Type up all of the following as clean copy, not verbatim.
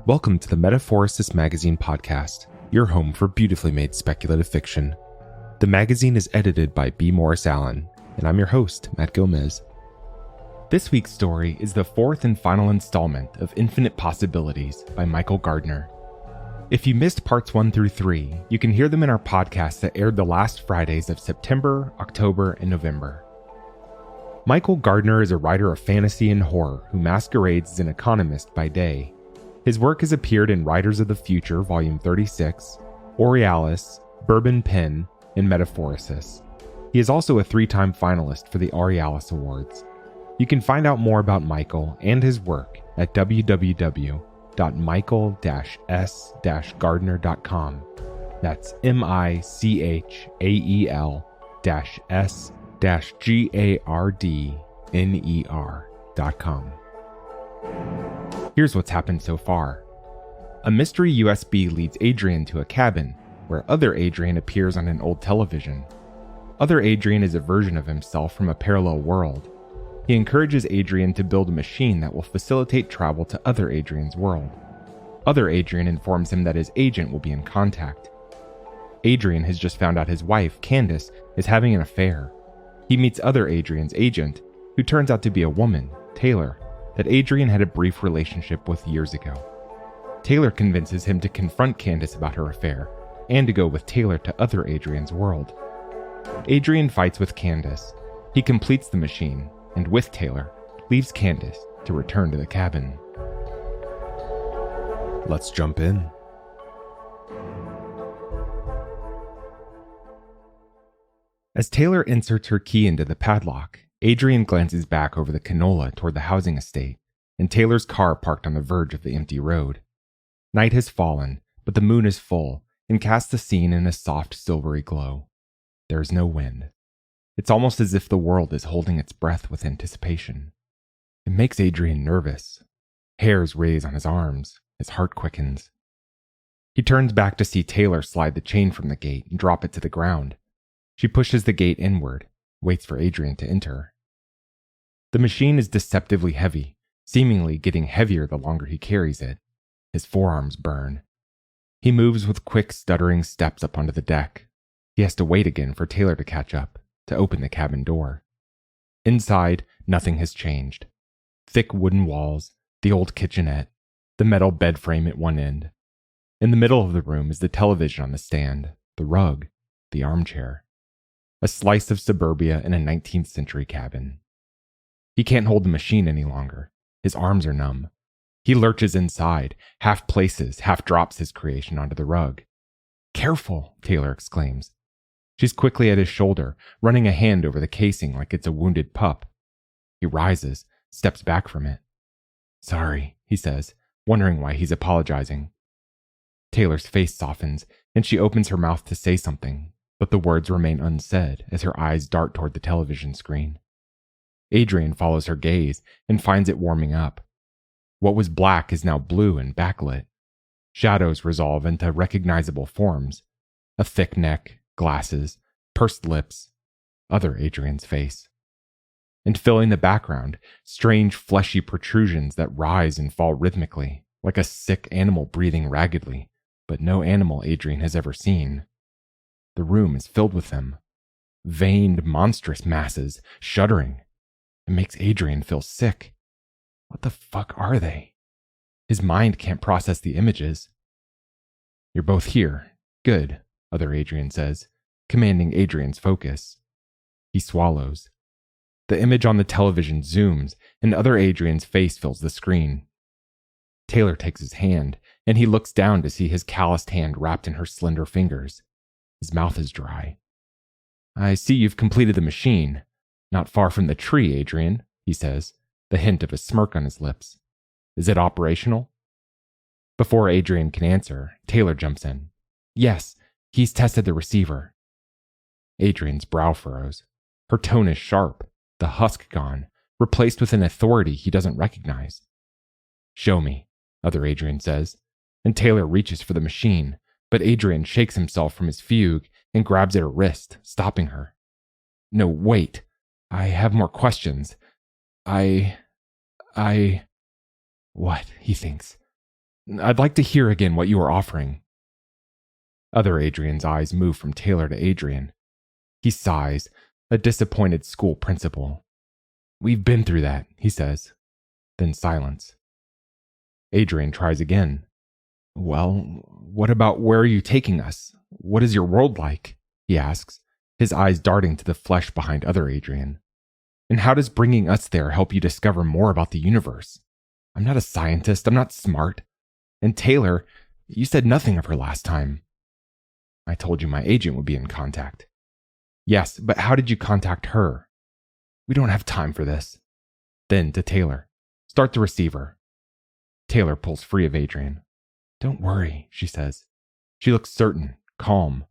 Welcome to the Metaphorosis magazine podcast, your home for beautifully made speculative fiction. The magazine is edited by B. Morris Allen, and I'm your host, Matt Gomez. This week's story is the fourth and final installment of Infinite Possibilities by Michael Gardner. If you missed parts 1 through 3, you can hear them in our podcast that aired the last Fridays of September, October, and November. Michael Gardner is a writer of fantasy and horror who masquerades as an economist by day. His work has appeared in Writers of the Future, Volume 36, Aurealis, Bourbon Pen, and Metaphorosis. He is also a 3-time finalist for the Aurealis Awards. You can find out more about Michael and his work at www.michael-s-gardner.com. That's michael-s-gardner.com. Here's what's happened so far. A mystery USB leads Adrian to a cabin, where other Adrian appears on an old television. Other Adrian is a version of himself from a parallel world. He encourages Adrian to build a machine that will facilitate travel to other Adrian's world. Other Adrian informs him that his agent will be in contact. Adrian has just found out his wife, Candace, is having an affair. He meets other Adrian's agent, who turns out to be a woman, Taylor, that Adrian had a brief relationship with years ago. Taylor convinces him to confront Candace about her affair, and to go with Taylor to other Adrian's world. Adrian fights with Candace. He completes the machine, and with Taylor, leaves Candace to return to the cabin. Let's jump in. As Taylor inserts her key into the padlock, Adrian glances back over the canola toward the housing estate, and Taylor's car parked on the verge of the empty road. Night has fallen, but the moon is full and casts the scene in a soft, silvery glow. There is no wind. It's almost as if the world is holding its breath with anticipation. It makes Adrian nervous. Hairs raise on his arms, his heart quickens. He turns back to see Taylor slide the chain from the gate and drop it to the ground. She pushes the gate inward, waits for Adrian to enter. The machine is deceptively heavy, seemingly getting heavier the longer he carries it. His forearms burn. He moves with quick, stuttering steps up onto the deck. He has to wait again for Taylor to catch up, to open the cabin door. Inside, nothing has changed. Thick wooden walls, the old kitchenette, the metal bed frame at one end. In the middle of the room is the television on the stand, the rug, the armchair. A slice of suburbia in a 19th century cabin. He can't hold the machine any longer. His arms are numb. He lurches inside, half places, half drops his creation onto the rug. "Careful," Taylor exclaims. She's quickly at his shoulder, running a hand over the casing like it's a wounded pup. He rises, steps back from it. "Sorry," he says, wondering why he's apologizing. Taylor's face softens, and she opens her mouth to say something, but the words remain unsaid as her eyes dart toward the television screen. Adrian follows her gaze and finds it warming up. What was black is now blue and backlit. Shadows resolve into recognizable forms. A thick neck, glasses, pursed lips, other Adrian's face. And filling the background, strange fleshy protrusions that rise and fall rhythmically, like a sick animal breathing raggedly, but no animal Adrian has ever seen. The room is filled with them. Veined, monstrous masses, shuddering. It makes Adrian feel sick. What the fuck are they? His mind can't process the images. "You're both here. Good," other Adrian says, commanding Adrian's focus. He swallows. The image on the television zooms, and other Adrian's face fills the screen. Taylor takes his hand, and he looks down to see his calloused hand wrapped in her slender fingers. His mouth is dry. "I see you've completed the machine. Not far from the tree, Adrian," he says, the hint of a smirk on his lips. "Is it operational?" Before Adrian can answer, Taylor jumps in. "Yes, he's tested the receiver." Adrian's brow furrows. Her tone is sharp, the husk gone, replaced with an authority he doesn't recognize. "Show me," other Adrian says, and Taylor reaches for the machine, but Adrian shakes himself from his fugue and grabs at her wrist, stopping her. "No, wait. I have more questions. I... What, he thinks. I'd like to hear again what you were offering. Other Adrian's eyes move from Taylor to Adrian. He sighs, a disappointed school principal. We've been through that, he says. Then silence. Adrian tries again. Well, what about where are you taking us? What is your world like? He asks, his eyes darting to the flesh behind other Adrian. And how does bringing us there help you discover more about the universe? I'm not a scientist, I'm not smart. And Taylor, you said nothing of her last time. I told you my agent would be in contact. Yes, but how did you contact her? We don't have time for this. Then to Taylor. Start the receiver. Taylor pulls free of Adrian. Don't worry, she says. She looks certain, calm.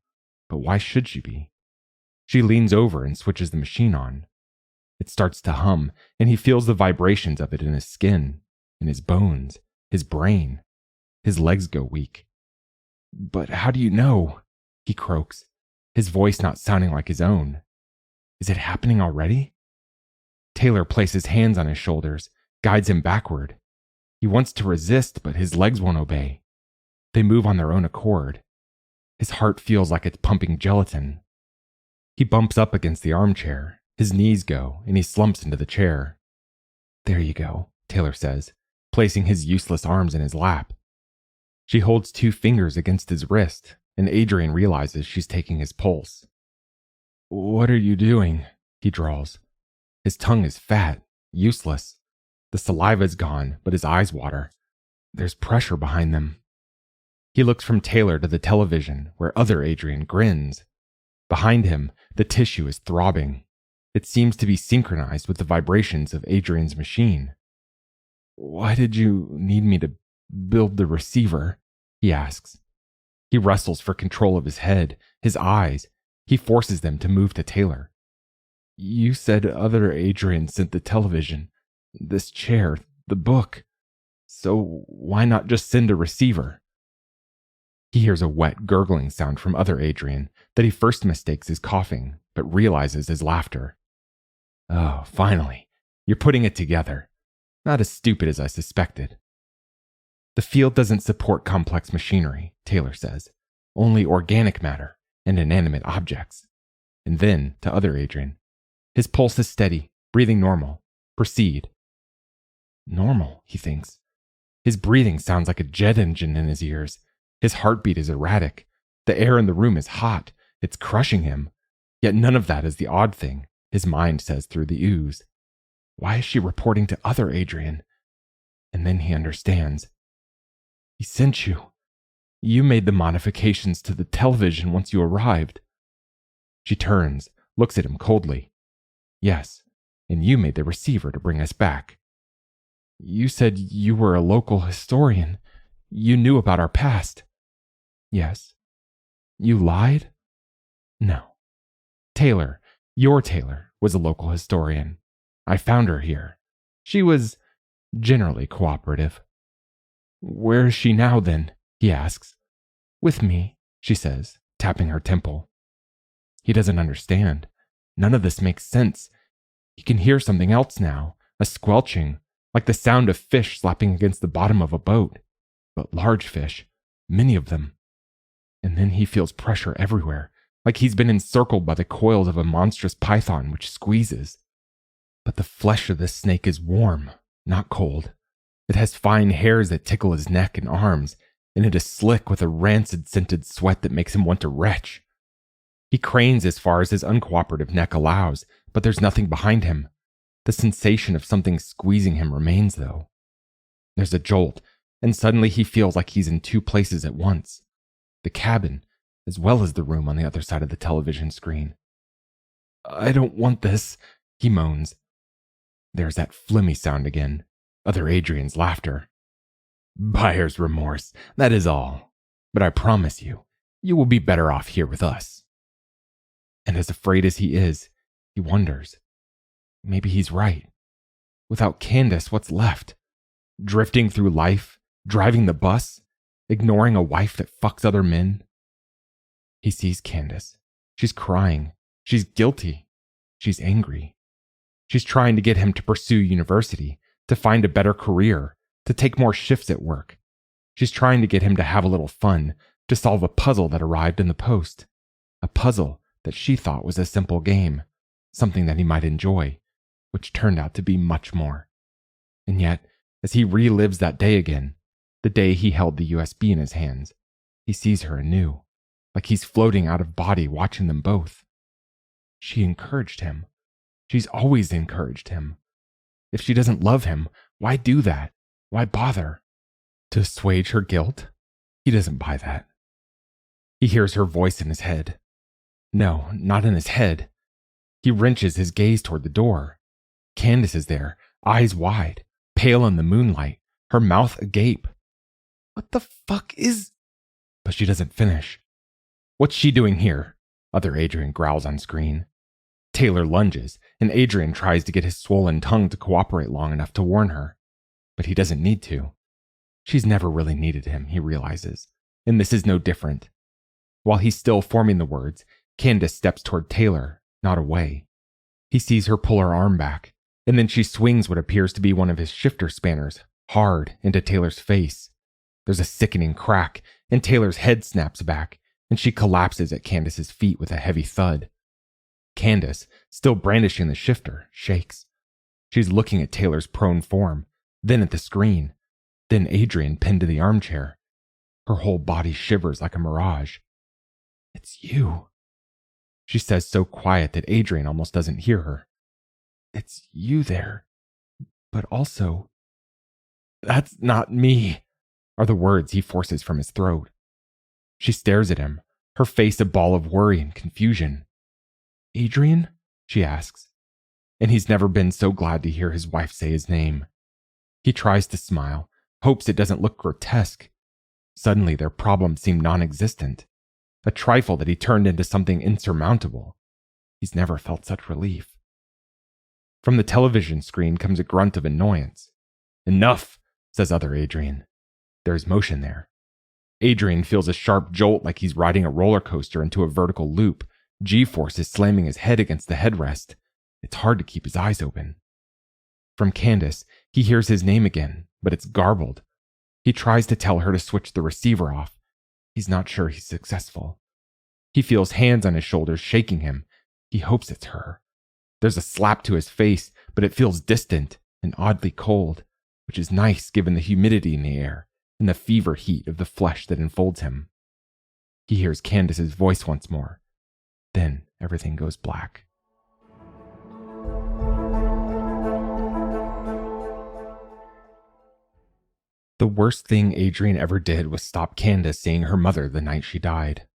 But why should she be? She leans over and switches the machine on. It starts to hum, and he feels the vibrations of it in his skin, in his bones, his brain. His legs go weak. But how do you know? He croaks, his voice not sounding like his own. Is it happening already? Taylor places hands on his shoulders, guides him backward. He wants to resist, but his legs won't obey. They move on their own accord. His heart feels like it's pumping gelatin. He bumps up against the armchair. His knees go, and he slumps into the chair. There you go, Taylor says, placing his useless arms in his lap. She holds 2 fingers against his wrist, and Adrian realizes she's taking his pulse. What are you doing? He drawls. His tongue is fat, useless. The saliva's gone, but his eyes water. There's pressure behind them. He looks from Taylor to the television, where other Adrian grins. Behind him, the tissue is throbbing. It seems to be synchronized with the vibrations of Adrian's machine. Why did you need me to build the receiver? He asks. He wrestles for control of his head, his eyes. He forces them to move to Taylor. You said other Adrian sent the television, this chair, the book. So why not just send a receiver? He hears a wet, gurgling sound from other Adrian that he first mistakes as coughing, but realizes as laughter. Oh, finally. You're putting it together. Not as stupid as I suspected. The field doesn't support complex machinery, Taylor says. Only organic matter and inanimate objects. And then, to other Adrian. His pulse is steady, breathing normal. Proceed. Normal, he thinks. His breathing sounds like a jet engine in his ears. His heartbeat is erratic. The air in the room is hot. It's crushing him. Yet none of that is the odd thing, his mind says through the ooze. Why is she reporting to other Adrian? And then he understands. He sent you. You made the modifications to the television once you arrived. She turns, looks at him coldly. Yes, and you made the receiver to bring us back. You said you were a local historian. You knew about our past. Yes. You lied? No. Taylor, your Taylor, was a local historian. I found her here. She was generally cooperative. Where is she now, then? He asks. With me, she says, tapping her temple. He doesn't understand. None of this makes sense. He can hear something else now, a squelching, like the sound of fish slapping against the bottom of a boat. But large fish, many of them. And then he feels pressure everywhere, like he's been encircled by the coils of a monstrous python which squeezes. But the flesh of this snake is warm, not cold. It has fine hairs that tickle his neck and arms, and it is slick with a rancid-scented sweat that makes him want to retch. He cranes as far as his uncooperative neck allows, but there's nothing behind him. The sensation of something squeezing him remains, though. There's a jolt, and suddenly he feels like he's in 2 places at once. The cabin, as well as the room on the other side of the television screen. I don't want this, he moans. There's that flimmy sound again. Other Adrian's laughter. Buyer's remorse, that is all. But I promise you, you will be better off here with us. And as afraid as he is, he wonders. Maybe he's right. Without Candace, what's left? Drifting through life, driving the bus, ignoring a wife that fucks other men? He sees Candace. She's crying. She's guilty. She's angry. She's trying to get him to pursue university, to find a better career, to take more shifts at work. She's trying to get him to have a little fun, to solve a puzzle that arrived in the post. A puzzle that she thought was a simple game, something that he might enjoy, which turned out to be much more. And yet, as he relives that day again, the day he held the USB in his hands, he sees her anew, like he's floating out of body watching them both. She encouraged him. She's always encouraged him. If she doesn't love him, why do that? Why bother? To assuage her guilt? He doesn't buy that. He hears her voice in his head. No, not in his head. He wrenches his gaze toward the door. Candace is there, eyes wide, pale in the moonlight, her mouth agape. What the fuck is... But she doesn't finish. What's she doing here? Other Adrian growls on screen. Taylor lunges, and Adrian tries to get his swollen tongue to cooperate long enough to warn her. But he doesn't need to. She's never really needed him, he realizes, and this is no different. While he's still forming the words, Candace steps toward Taylor, not away. He sees her pull her arm back, and then she swings what appears to be one of his shifter spanners, hard into Taylor's face. There's a sickening crack, and Taylor's head snaps back, and she collapses at Candace's feet with a heavy thud. Candace, still brandishing the shifter, shakes. She's looking at Taylor's prone form, then at the screen, then Adrian pinned to the armchair. Her whole body shivers like a mirage. It's you, she says so quiet that Adrian almost doesn't hear her. It's you there, but also... That's not me, are the words he forces from his throat. She stares at him, her face a ball of worry and confusion. Adrian? She asks, and he's never been so glad to hear his wife say his name. He tries to smile, hopes it doesn't look grotesque. Suddenly their problems seem non-existent, a trifle that he turned into something insurmountable. He's never felt such relief. From the television screen comes a grunt of annoyance. Enough, says other Adrian. There's motion there. Adrian feels a sharp jolt like he's riding a roller coaster into a vertical loop. G-force is slamming his head against the headrest. It's hard to keep his eyes open. From Candace, he hears his name again, but it's garbled. He tries to tell her to switch the receiver off. He's not sure he's successful. He feels hands on his shoulders shaking him. He hopes it's her. There's a slap to his face, but it feels distant and oddly cold, which is nice given the humidity in the air and the fever heat of the flesh that enfolds him. He hears Candace's voice once more. Then everything goes black. The worst thing Adrian ever did was stop Candace seeing her mother the night she died.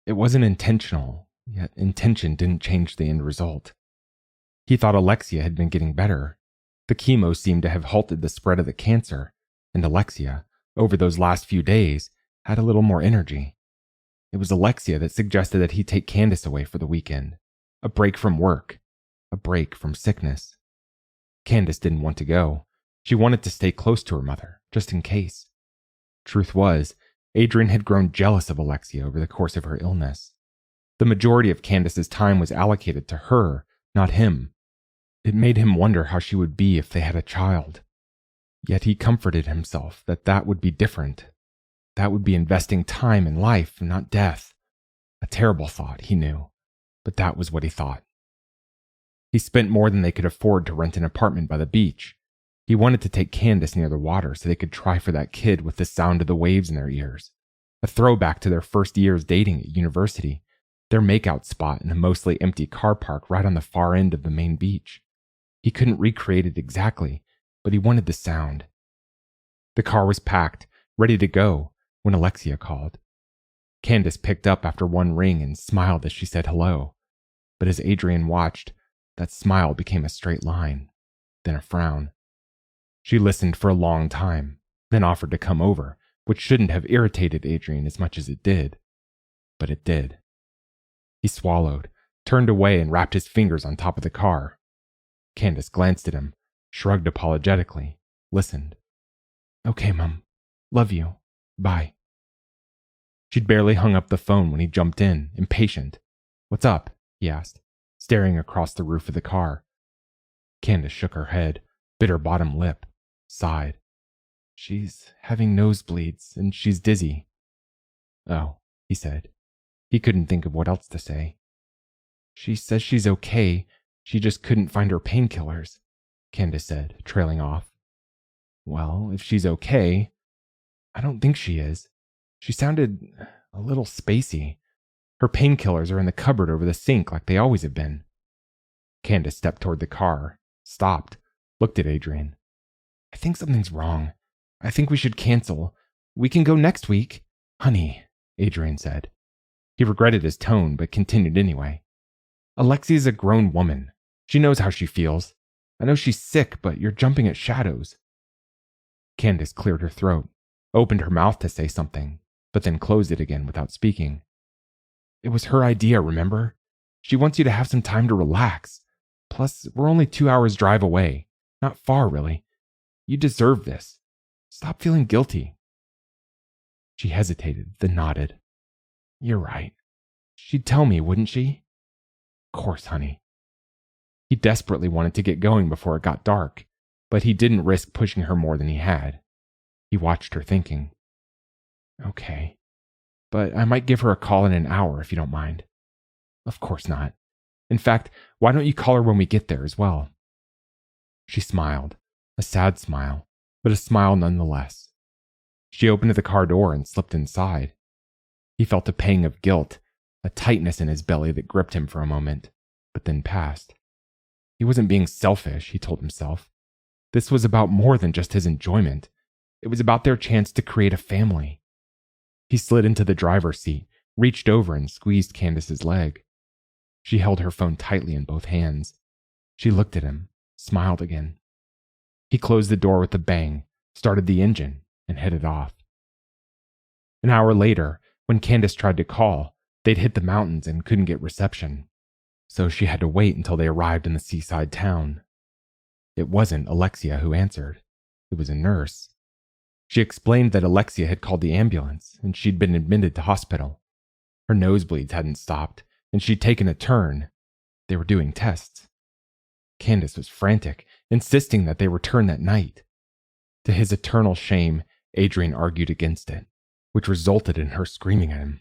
It wasn't intentional, yet intention didn't change the end result. He thought Alexia had been getting better. The chemo seemed to have halted the spread of the cancer, and Alexia, over those last few days, had a little more energy. It was Alexia that suggested that he take Candace away for the weekend. A break from work. A break from sickness. Candace didn't want to go. She wanted to stay close to her mother, just in case. Truth was, Adrian had grown jealous of Alexia over the course of her illness. The majority of Candace's time was allocated to her, not him. It made him wonder how she would be if they had a child. Yet he comforted himself that that would be different. That would be investing time in life, not death. A terrible thought, he knew, but that was what he thought. He spent more than they could afford to rent an apartment by the beach. He wanted to take Candace near the water so they could try for that kid with the sound of the waves in their ears. A throwback to their first years dating at university, their makeout spot in a mostly empty car park right on the far end of the main beach. He couldn't recreate it exactly, but he wanted the sound. The car was packed, ready to go, when Alexia called. Candace picked up after one ring and smiled as she said hello. But as Adrian watched, that smile became a straight line, then a frown. She listened for a long time, then offered to come over, which shouldn't have irritated Adrian as much as it did. But it did. He swallowed, turned away and wrapped his fingers on top of the car. Candace glanced at him, shrugged apologetically, listened. Okay, Mum. Love you. Bye. She'd barely hung up the phone when he jumped in, impatient. What's up? He asked, staring across the roof of the car. Candace shook her head, bit her bottom lip, sighed. She's having nosebleeds, and she's dizzy. Oh, he said. He couldn't think of what else to say. She says she's okay, she just couldn't find her painkillers, Candace said, trailing off. Well, if she's okay, I don't think she is. She sounded a little spacey. Her painkillers are in the cupboard over the sink like they always have been. Candace stepped toward the car, stopped, looked at Adrian. I think something's wrong. I think we should cancel. We can go next week. Honey, Adrian said. He regretted his tone, but continued anyway. Alexia's a grown woman. She knows how she feels. I know she's sick, but you're jumping at shadows. Candace cleared her throat, opened her mouth to say something, but then closed it again without speaking. It was her idea, remember? She wants you to have some time to relax. Plus, we're only 2 hours drive away. Not far, really. You deserve this. Stop feeling guilty. She hesitated, then nodded. You're right. She'd tell me, wouldn't she? Of course, honey. He desperately wanted to get going before it got dark, but he didn't risk pushing her more than he had. He watched her thinking. Okay, but I might give her a call in an hour if you don't mind. Of course not. In fact, why don't you call her when we get there as well? She smiled, a sad smile, but a smile nonetheless. She opened the car door and slipped inside. He felt a pang of guilt, a tightness in his belly that gripped him for a moment, but then passed. He wasn't being selfish, he told himself. This was about more than just his enjoyment. It was about their chance to create a family. He slid into the driver's seat, reached over and squeezed Candace's leg. She held her phone tightly in both hands. She looked at him, smiled again. He closed the door with a bang, started the engine, and headed off. An hour later, when Candace tried to call, they'd hit the mountains and couldn't get reception. So she had to wait until they arrived in the seaside town. It wasn't Alexia who answered. It was a nurse. She explained that Alexia had called the ambulance and she'd been admitted to hospital. Her nosebleeds hadn't stopped, and she'd taken a turn. They were doing tests. Candace was frantic, insisting that they return that night. To his eternal shame, Adrian argued against it, which resulted in her screaming at him.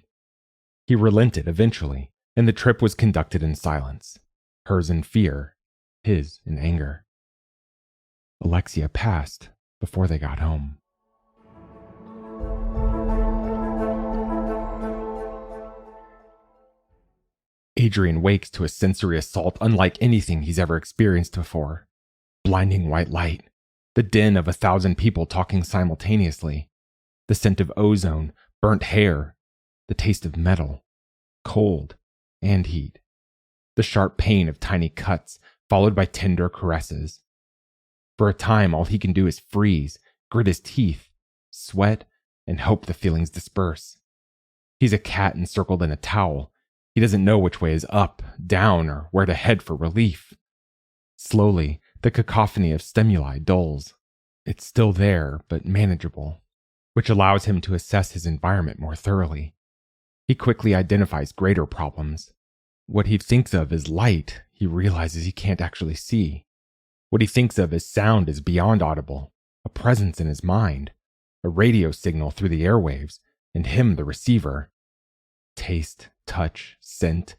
He relented eventually, and the trip was conducted in silence, hers in fear, his in anger. Alexia passed before they got home. Adrian wakes to a sensory assault unlike anything he's ever experienced before. Blinding white light, the din of 1,000 people talking simultaneously, the scent of ozone, burnt hair, the taste of metal, cold and heat, the sharp pain of tiny cuts followed by tender caresses. For a time, all he can do is freeze, grit his teeth, sweat, and hope the feelings disperse. He's a cat encircled in a towel. He doesn't know which way is up, down, or where to head for relief. Slowly, the cacophony of stimuli dulls. It's still there, but manageable, which allows him to assess his environment more thoroughly. He quickly identifies greater problems. What he thinks of as light, he realizes he can't actually see. What he thinks of as sound is beyond audible, a presence in his mind, a radio signal through the airwaves, and him the receiver. Taste, touch, scent,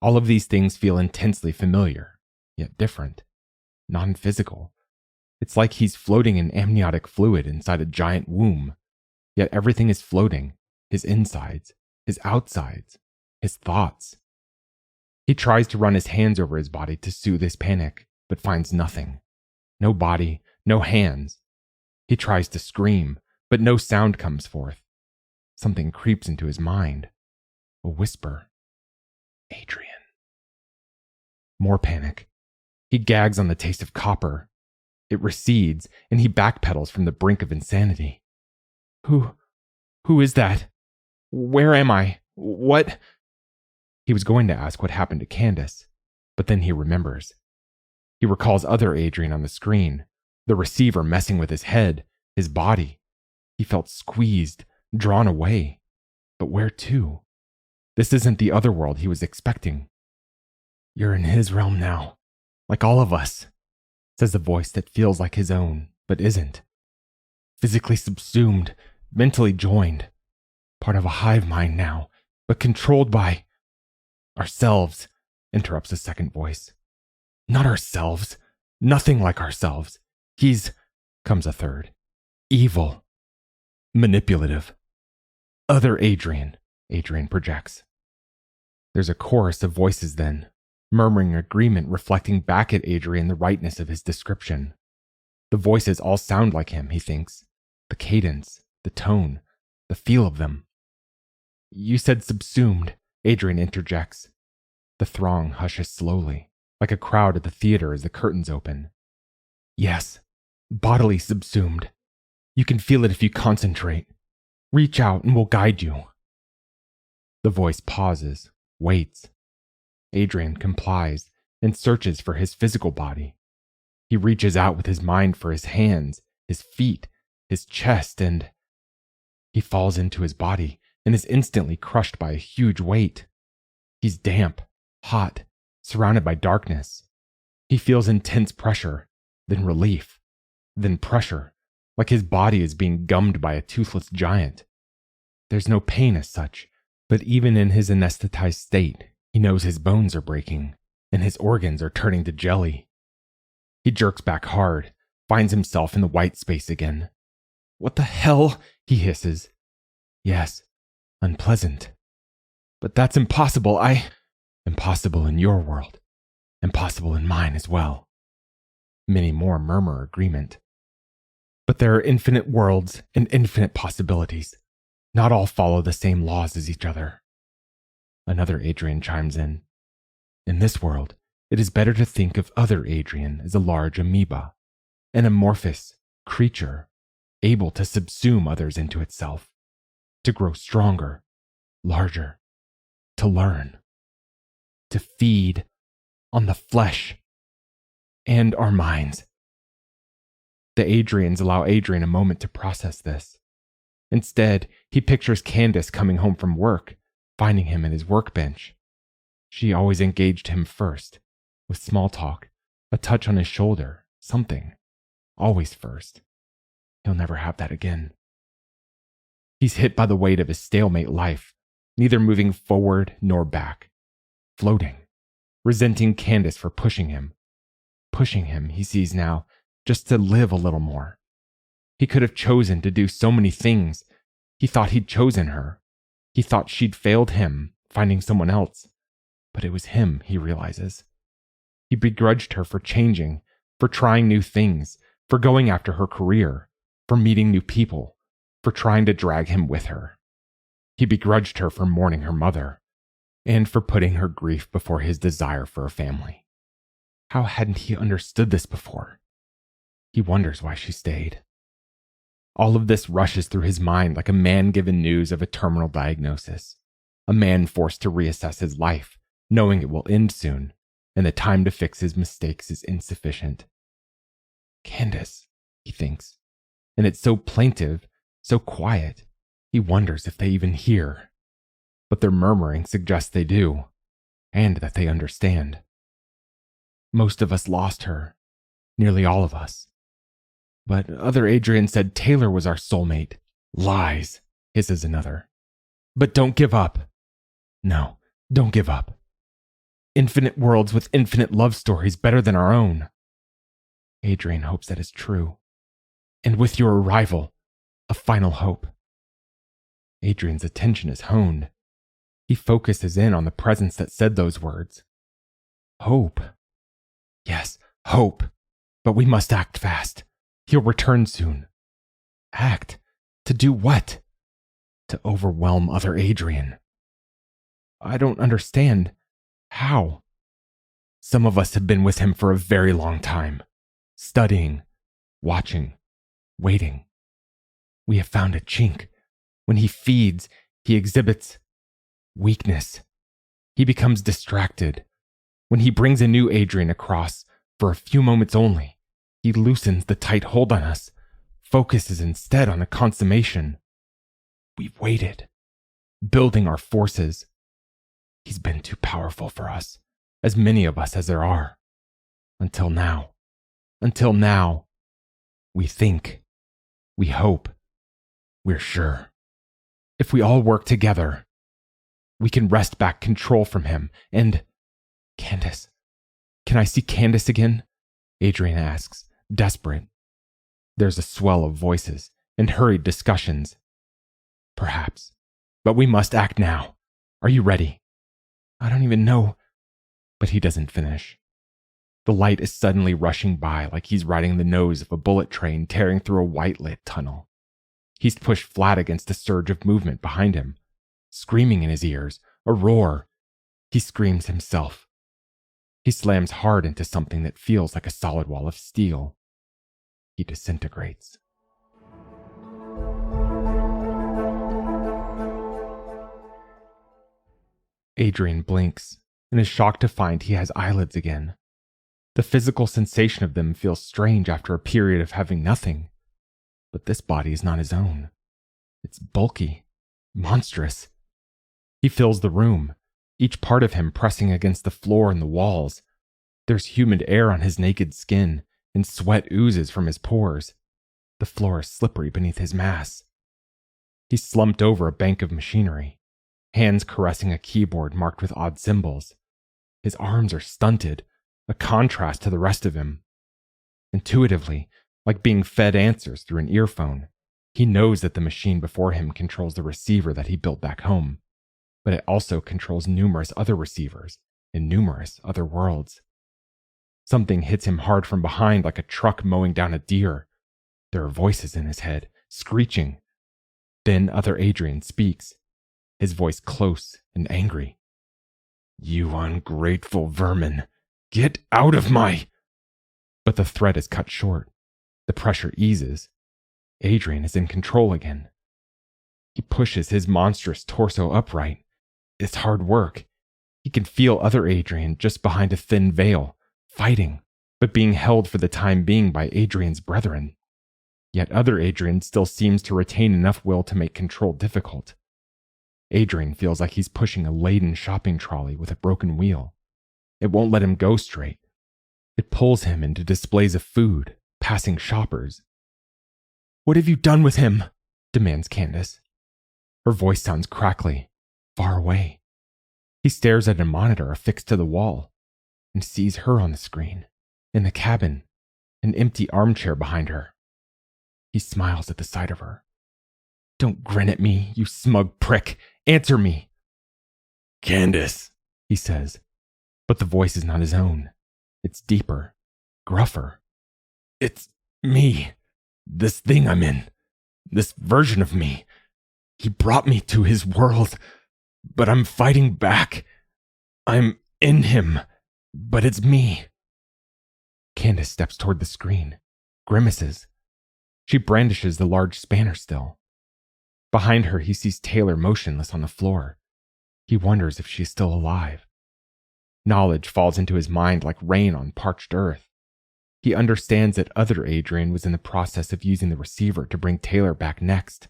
all of these things feel intensely familiar, yet different, non-physical. It's like he's floating in amniotic fluid inside a giant womb, yet everything is floating, his insides, his outsides, his thoughts. He tries to run his hands over his body to soothe his panic, but finds nothing. No body, no hands. He tries to scream, but no sound comes forth. Something creeps into his mind. A whisper. Adrian. More panic. He gags on the taste of copper. It recedes, and he backpedals from the brink of insanity. Who is that? Where am I? What? He was going to ask what happened to Candace, but then he remembers. He recalls other Adrian on the screen, the receiver messing with his head, his body. He felt squeezed, drawn away. But where to? This isn't the other world he was expecting. You're in his realm now, like all of us, says a voice that feels like his own, but isn't. physically subsumed, mentally joined. Part of a hive mind now, but controlled by ourselves, interrupts a second voice. Not ourselves. Nothing like ourselves. He's, comes a third. Evil. Manipulative. Other Adrian, Adrian projects. There's a chorus of voices then, murmuring agreement reflecting back at Adrian the rightness of his description. The voices all sound like him, he thinks. The cadence, the tone, the feel of them. You said subsumed, Adrian interjects. The throng hushes slowly, like a crowd at the theater as the curtains open. Yes, bodily subsumed. You can feel it if you concentrate. Reach out and we'll guide you. The voice pauses, waits. Adrian complies and searches for his physical body. He reaches out with his mind for his hands, his feet, his chest, and he falls into his body and is instantly crushed by a huge weight. He's damp, hot, surrounded by darkness. He feels intense pressure, then relief, then pressure, like his body is being gummed by a toothless giant. There's no pain as such, but even in his anesthetized state, he knows his bones are breaking and his organs are turning to jelly. He jerks back hard, finds himself in the white space again. What the hell? He hisses. Yes, unpleasant. But that's impossible. Impossible in your world. Impossible in mine as well. Many more murmur agreement. But there are infinite worlds and infinite possibilities. Not all follow the same laws as each other. Another Adrian chimes in. In this world, it is better to think of other Adrian as a large amoeba, an amorphous creature, able to subsume others into itself, to grow stronger, larger, to learn, to feed on the flesh and our minds. The Adrians allow Adrian a moment to process this. Instead, he pictures Candace coming home from work, finding him at his workbench. She always engaged him first, with small talk, a touch on his shoulder, something. Always first. He'll never have that again. He's hit by the weight of his stalemate life, neither moving forward nor back. Floating, resenting Candace for pushing him. Pushing him, he sees now, just to live a little more. He could have chosen to do so many things. He thought he'd chosen her. He thought she'd failed him, finding someone else. But it was him, he realizes. He begrudged her for changing, for trying new things, for going after her career, for meeting new people, for trying to drag him with her. He begrudged her for mourning her mother, and for putting her grief before his desire for a family. How hadn't he understood this before? He wonders why she stayed. All of this rushes through his mind like a man given news of a terminal diagnosis, a man forced to reassess his life, knowing it will end soon, and the time to fix his mistakes is insufficient. Candace, he thinks, and it's so plaintive, so quiet, he wonders if they even hear. But their murmuring suggests they do, and that they understand. Most of us lost her, nearly all of us. But other Adrian said Taylor was our soulmate. Lies, hisses another. But don't give up. No, don't give up. Infinite worlds with infinite love stories better than our own. Adrian hopes that is true. And with your arrival, a final hope. Adrian's attention is honed. He focuses in on the presence that said those words. Hope. Yes, hope. But we must act fast. He'll return soon. Act? To do what? To overwhelm other Adrian. I don't understand. How? Some of us have been with him for a very long time. Studying, watching, waiting. We have found a chink. When he feeds, he exhibits weakness. He becomes distracted. When he brings a new Adrian across, for a few moments only, he loosens the tight hold on us, focuses instead on the consummation. We've waited, building our forces. He's been too powerful for us, as many of us as there are. Until now, we think. We hope. We're sure. If we all work together, we can wrest back control from him and... Candace. Can I see Candace again? Adrian asks, desperate. There's a swell of voices and hurried discussions. Perhaps. But we must act now. Are you ready? I don't even know. But he doesn't finish. The light is suddenly rushing by like he's riding the nose of a bullet train tearing through a white-lit tunnel. He's pushed flat against a surge of movement behind him. Screaming in his ears, a roar. He screams himself. He slams hard into something that feels like a solid wall of steel. He disintegrates. Adrian blinks and is shocked to find he has eyelids again. The physical sensation of them feels strange after a period of having nothing. But this body is not his own. It's bulky, monstrous. He fills the room, each part of him pressing against the floor and the walls. There's humid air on his naked skin, and sweat oozes from his pores. The floor is slippery beneath his mass. He's slumped over a bank of machinery, hands caressing a keyboard marked with odd symbols. His arms are stunted, a contrast to the rest of him. Intuitively, like being fed answers through an earphone, he knows that the machine before him controls the receiver that he built back home, but it also controls numerous other receivers in numerous other worlds. Something hits him hard from behind like a truck mowing down a deer. There are voices in his head, screeching. Then other Adrian speaks, his voice close and angry. You ungrateful vermin, get out of my... But the threat is cut short. The pressure eases. Adrian is in control again. He pushes his monstrous torso upright. It's hard work. He can feel other Adrian just behind a thin veil, fighting, but being held for the time being by Adrian's brethren. Yet other Adrian still seems to retain enough will to make control difficult. Adrian feels like he's pushing a laden shopping trolley with a broken wheel. It won't let him go straight. It pulls him into displays of food, passing shoppers. What have you done with him? Demands Candace. Her voice sounds crackly, far away. He stares at a monitor affixed to the wall and sees her on the screen, in the cabin, an empty armchair behind her. He smiles at the sight of her. Don't grin at me, you smug prick. Answer me. Candace, he says, but the voice is not his own. It's deeper, gruffer. It's me. This thing I'm in. This version of me. He brought me to his world, but I'm fighting back. I'm in him, but it's me. Candace steps toward the screen, grimaces. She brandishes the large spanner still. Behind her, he sees Taylor motionless on the floor. He wonders if she is still alive. Knowledge falls into his mind like rain on parched earth. He understands that other Adrian was in the process of using the receiver to bring Taylor back next.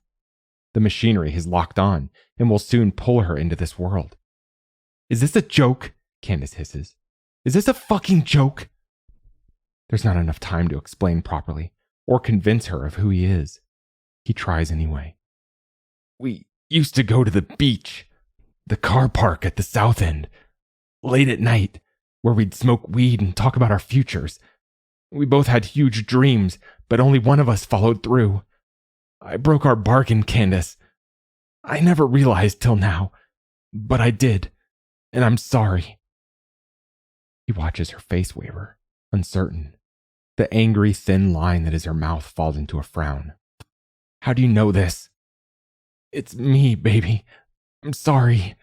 The machinery has locked on and will soon pull her into this world. Is this a joke? Candace hisses. Is this a fucking joke? There's not enough time to explain properly or convince her of who he is. He tries anyway. We used to go to the beach, the car park at the south end, late at night, where we'd smoke weed and talk about our futures. We both had huge dreams, but only one of us followed through. I broke our bargain, Candace. I never realized till now, but I did, and I'm sorry. He watches her face waver, uncertain. The angry, thin line that is her mouth falls into a frown. How do you know this? It's me, baby. I'm sorry.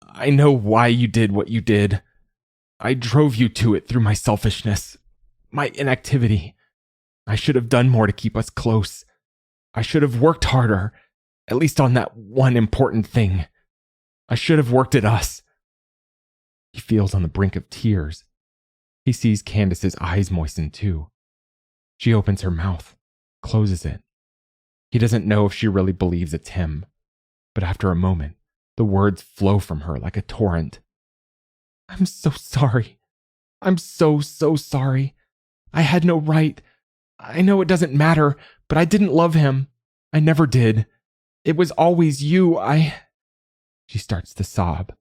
I know why you did what you did. I drove you to it through my selfishness, my inactivity. I should have done more to keep us close. I should have worked harder, at least on that one important thing. I should have worked at us. He feels on the brink of tears. He sees Candace's eyes moisten too. She opens her mouth, closes it. He doesn't know if she really believes it's him, but after a moment, the words flow from her like a torrent. I'm so sorry. I'm so sorry. I had no right. I know it doesn't matter, but I didn't love him. I never did. It was always you. She starts to sob.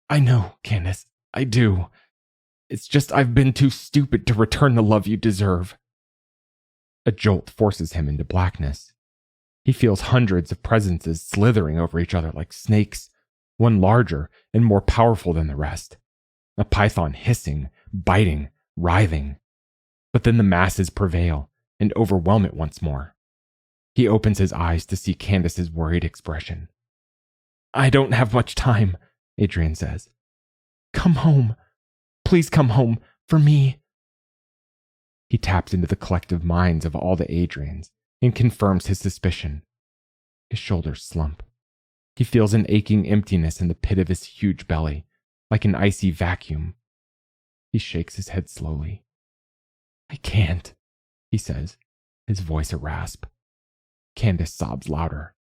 I know, Candace. I do. It's just I've been too stupid to return the love you deserve. A jolt forces him into blackness. He feels hundreds of presences slithering over each other like snakes, one larger and more powerful than the rest. A python hissing, biting, writhing. But then the masses prevail and overwhelm it once more. He opens his eyes to see Candace's worried expression. I don't have much time, Adrian says. Come home. Please come home, for me. He taps into the collective minds of all the Adrians and confirms his suspicion. His shoulders slump. He feels an aching emptiness in the pit of his huge belly, like an icy vacuum. He shakes his head slowly. I can't, he says, his voice a rasp. Candace sobs louder.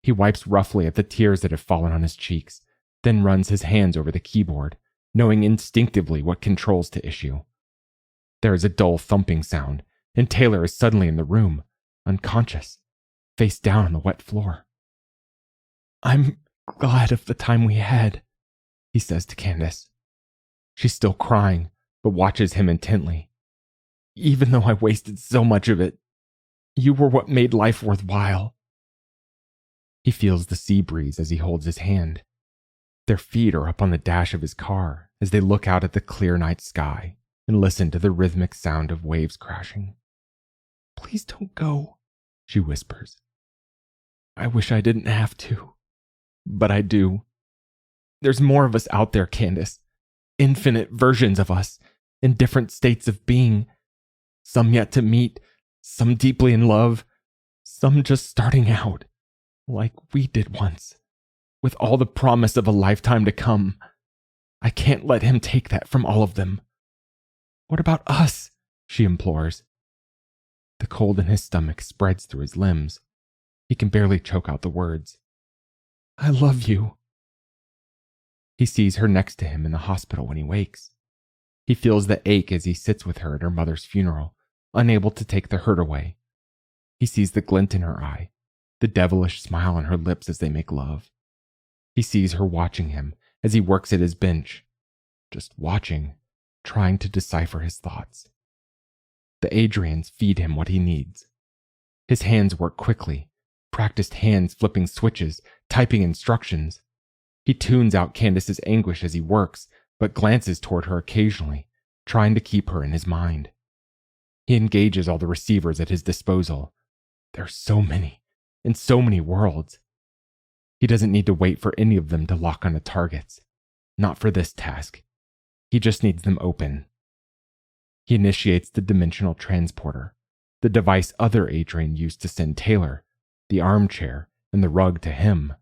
He wipes roughly at the tears that have fallen on his cheeks, then runs his hands over the keyboard, knowing instinctively what controls to issue. There is a dull thumping sound, and Taylor is suddenly in the room, unconscious, face down on the wet floor. I'm glad of the time we had, he says to Candace. She's still crying, but watches him intently. Even though I wasted so much of it, you were what made life worthwhile. He feels the sea breeze as he holds his hand. Their feet are up on the dash of his car as they look out at the clear night sky and listen to the rhythmic sound of waves crashing. Please don't go, she whispers. I wish I didn't have to, but I do. There's more of us out there, Candace. Infinite versions of us, in different states of being. Some yet to meet, some deeply in love, some just starting out, like we did once, with all the promise of a lifetime to come. I can't let him take that from all of them. What about us? She implores. The cold in his stomach spreads through his limbs. He can barely choke out the words. I love you. He sees her next to him in the hospital when he wakes. He feels the ache as he sits with her at her mother's funeral, unable to take the hurt away. He sees the glint in her eye, the devilish smile on her lips as they make love. He sees her watching him as he works at his bench, just watching, trying to decipher his thoughts. The Adrians feed him what he needs. His hands work quickly, practiced hands flipping switches, typing instructions. He tunes out Candace's anguish as he works, but glances toward her occasionally, trying to keep her in his mind. He engages all the receivers at his disposal. There are so many, in so many worlds. He doesn't need to wait for any of them to lock onto targets. Not for this task. He just needs them open. He initiates the dimensional transporter, the device other Adrian used to send Taylor, the armchair, and the rug to him.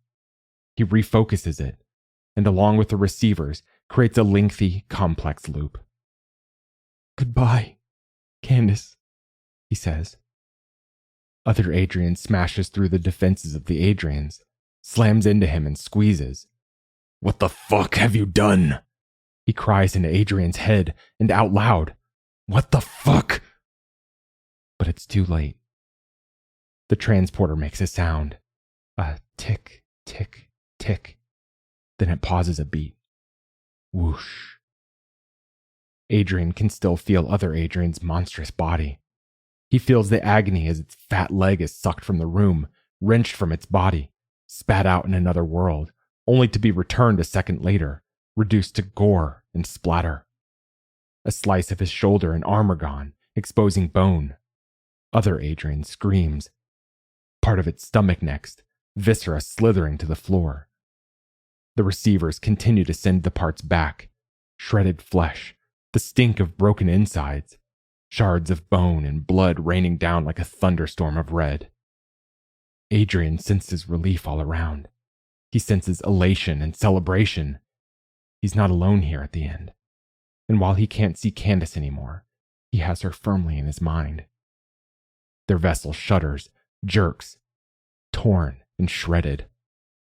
He refocuses it, and along with the receivers, creates a lengthy, complex loop. Goodbye, Candace, he says. Other Adrian smashes through the defenses of the Adrians, slams into him and squeezes. What the fuck have you done? He cries into Adrian's head and out loud. What the fuck? But it's too late. The transporter makes a sound. A tick, tick, tick. Then it pauses a beat. Whoosh. Adrian can still feel other Adrian's monstrous body. He feels the agony as its fat leg is sucked from the room, wrenched from its body, spat out in another world, only to be returned a second later, reduced to gore and splatter. A slice of his shoulder and arm are gone, exposing bone. Other Adrian screams. Part of its stomach next, viscera slithering to the floor. The receivers continue to send the parts back. Shredded flesh, the stink of broken insides, shards of bone and blood raining down like a thunderstorm of red. Adrian senses relief all around. He senses elation and celebration. He's not alone here at the end. And while he can't see Candace anymore, he has her firmly in his mind. Their vessel shudders, jerks, torn and shredded,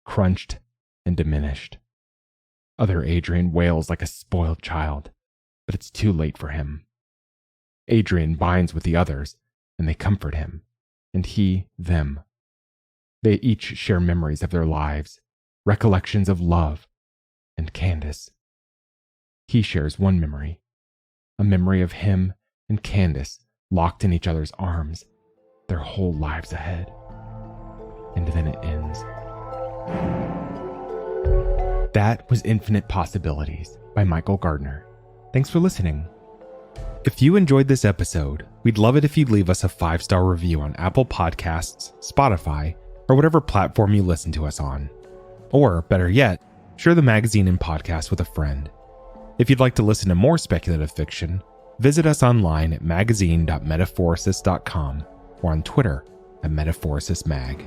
crunched and diminished. Other Adrian wails like a spoiled child, but it's too late for him. Adrian binds with the others, and they comfort him, and he them. They each share memories of their lives, recollections of love, and Candace. He shares one memory, a memory of him and Candace locked in each other's arms, their whole lives ahead. And then it ends. That was Infinite Possibilities by Michael Gardner. Thanks for listening. If you enjoyed this episode, we'd love it if you'd leave us a 5-star review on Apple Podcasts, Spotify, or whatever platform you listen to us on. Or, better yet, share the magazine and podcast with a friend. If you'd like to listen to more speculative fiction, visit us online at magazine.metaphorosis.com or on Twitter at MetaphorosisMag.